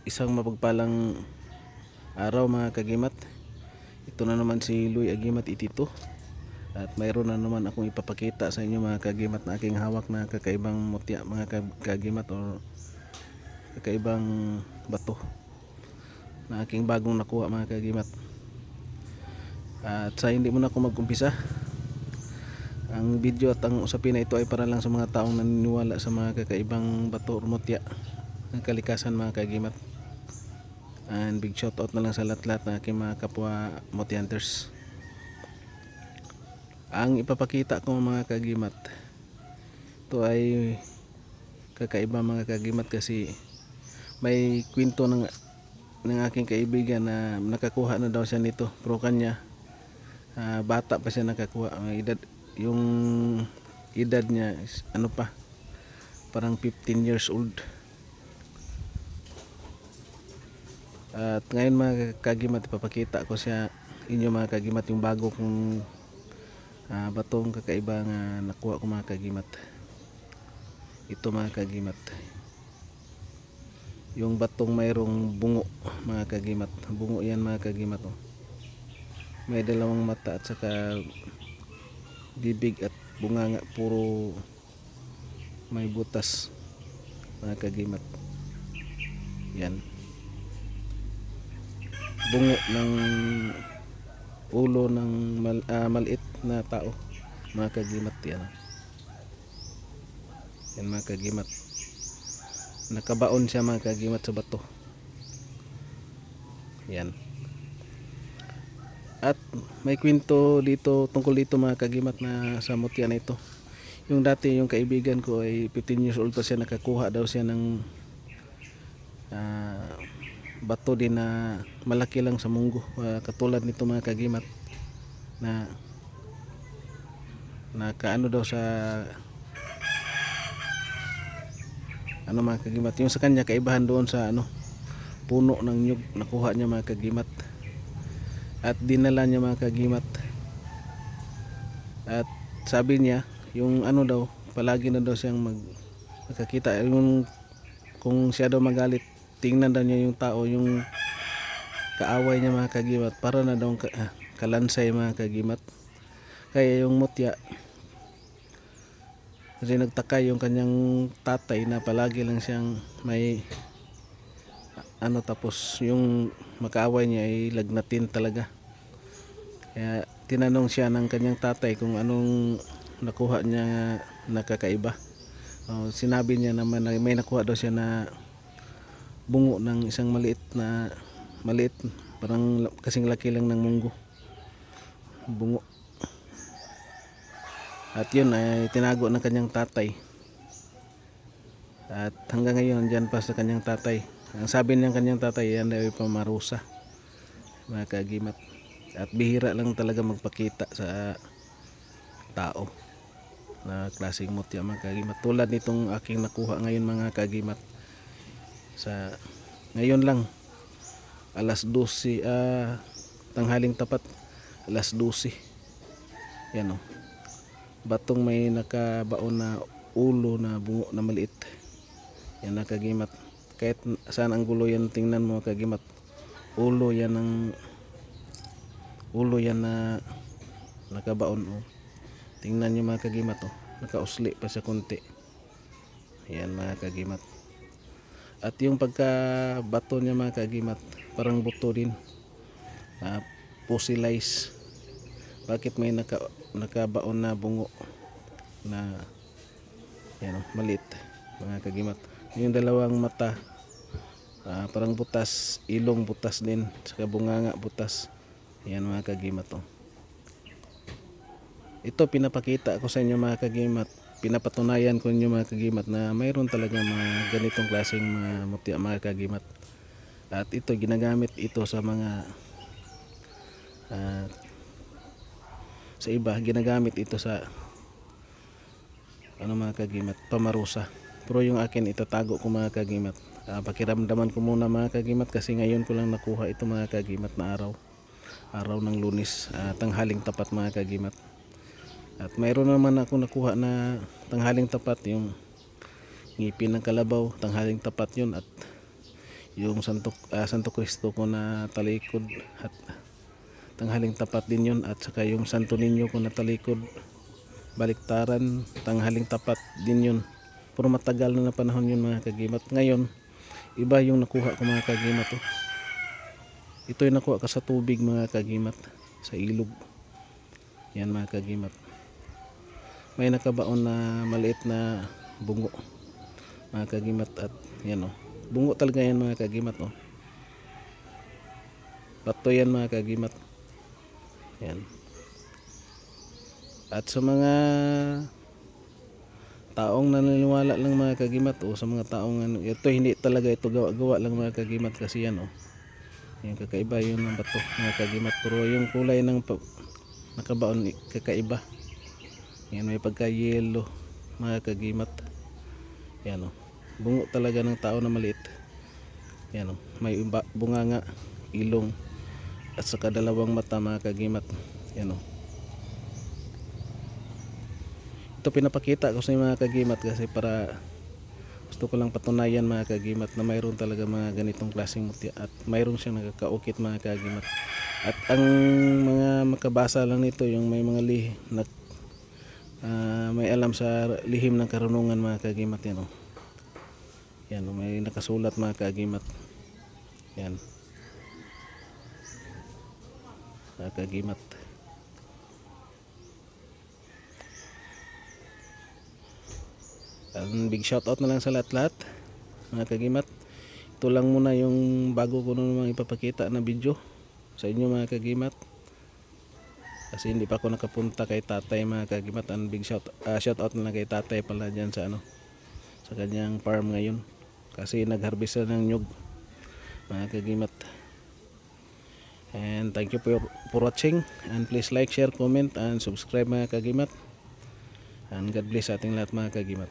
Isang mapagpalang araw mga kagimat. Ito na naman si Luy Agimat Itito. At mayroon na naman akong ipapakita sa inyo mga kagimat na aking hawak na kakaibang mutya mga kagimat o kakaibang bato na aking bagong nakuha mga kagimat. At sa hindi mo na ako mag-umpisa, ang video at ang usapin na ito ay para lang sa mga taong naniniwala sa mga kakaibang bato o mutya ng kalikasan mga kagimat. And big shout out na lang sa lahat-lahat na aking mga kapwa Moti Hunters. Ang ipapakita ko mga kagimat, ito ay kakaiba mga kagimat kasi may kwento ng aking kaibigan na nakakuha na daw siya nito, pero kanya bata pa siya nakakuha. Yung edad niya is, parang 15 years old. At ngayon mga kagimat, ipapakita ko siya inyo mga kagimat yung bago kong batong kakaiba nga nakuha ko mga kagimat. Ito mga kagimat, yung batong mayroong bungo mga kagimat. Bungo yan mga kagimat, oh. May dalawang mata at saka bibig at bunganga, puro may butas mga kagimat. Yan, bungo ng ulo ng maliit na tao mga kagimat. Yan mga kagimat, nakabaon siya mga kagimat sa bato. Yan. At may kwento dito tungkol dito mga kagimat na sa mutya na ito. Yung dati yung kaibigan ko ay 15 years old pa siya, nakakuha daw siya ng bato din na malaki lang sa munggo, katulad nito mga kagimat, na nakaano daw sa mga kagimat. Yung sa kanya kaibahan doon sa puno ng nyug, nakuha niya mga kagimat at dinala niya mga kagimat. At sabi niya yung daw, palagi na daw siyang magkakita yung kung siya daw magalit, tingnan daw niya yung tao, yung kaaway niya mga kagimat, para na daw kalansay mga kagimat. Kaya yung mutya, kasi nagtaka yung kanyang tatay na palagi lang siyang may tapos yung makaaway niya ay lagnatin talaga. Kaya tinanong siya ng kanyang tatay kung anong nakuha niya nakakaiba. Sinabi niya naman na may nakuha daw siya na bungo ng isang maliit, parang kasing laki lang ng munggo, bungo. At yun ay tinago ng kanyang tatay, at hanggang ngayon dyan pa sa kanyang tatay. Ang sabi niyang kanyang tatay, yan ay pamarusa mga kagimat, at bihira lang talaga magpakita sa tao na klaseng mutya mga kagimat, tulad nitong aking nakuha ngayon mga kagimat. Sa ngayon lang, alas 12, tanghaling tapat, alas 12. Yan, batong may nakabaon na ulo na bungo na maliit. Yan na kagimat, kahit saan ang gulo yan tingnan mo kagimat, ulo yan na nakabaon. Tingnan nyo mga kagimat, nakausli pa sa konti. Yan mga kagimat. At yung pagkabato niya mga kagimat, parang buto din, fossilized. Bakit may nakabaon na bungo na yan, maliit mga kagimat. Yung dalawang mata, parang butas, ilong butas din, saka bunganga butas. Yan mga kagimat, Ito pinapakita ko sa inyo mga kagimat, pinapatunayan ko inyo mga kagimat na mayroon talaga mga ganitong klaseng mga mutya mga kagimat. At ito ginagamit ito sa mga sa iba, ginagamit ito sa mga kagimat, pamarusa. Pero yung akin itatago ko mga kagimat. Pakiramdaman ko muna mga kagimat, kasi ngayon ko lang nakuha ito mga kagimat na araw ng Lunes, tanghaling tapat mga kagimat. At mayroon naman ako nakuha na tanghaling tapat, yung ngipin ng kalabaw, tanghaling tapat yun. At yung Santo Cristo ko na talikod at tanghaling tapat din yun, at saka yung Santo Niño ko na talikod baliktaran, tanghaling tapat din yun. Puro matagal na panahon yun mga kagimat. Ngayon iba yung nakuha ko mga kagimat. Ito yung nakuha ka sa tubig mga kagimat, sa ilog. Yan mga kagimat. May nakabaon na maliit na bungo mga kagimat, at yan bungo talaga yan mga kagimat. Bato yan mga kagimat. Yan. At sa mga taong naniniwala lang mga kagimat, sa mga taong ito hindi talaga ito gawa-gawa lang mga kagimat, kasi yan yung kakaiba yun ng bato mga kagimat, pero yung kulay ng nakabaon kakaiba. Yan, may pagka yellow mga kagimat. Yan bungo talaga ng tao na maliit. Yan may bunganga, ilong, at saka dalawang mata mga kagimat. Yan ito pinapakita ko sa mga kagimat kasi para gusto ko lang patunayan mga kagimat na mayroon talaga mga ganitong klaseng mutya, at mayroon siyang nakakaukit mga kagimat. At ang mga makabasa lang nito yung may mga may alam sa lihim ng karunungan mga kagimat. Yan may nakasulat mga kagimat. Yan mga kagimat. Big shout out na lang sa lahat-lahat mga kagimat. Ito lang muna yung bago ko namang ipapakita na video sa inyo mga kagimat, kasi hindi pa ako nakapunta kay tatay mga kagimat. Big shout out na lang kay tatay pala dyan sa sa kanyang farm ngayon, kasi nag-harvest ng nyug mga kagimat. And thank you for watching, and please like, share, comment, and subscribe mga kagimat. And God bless ating lahat mga kagimat.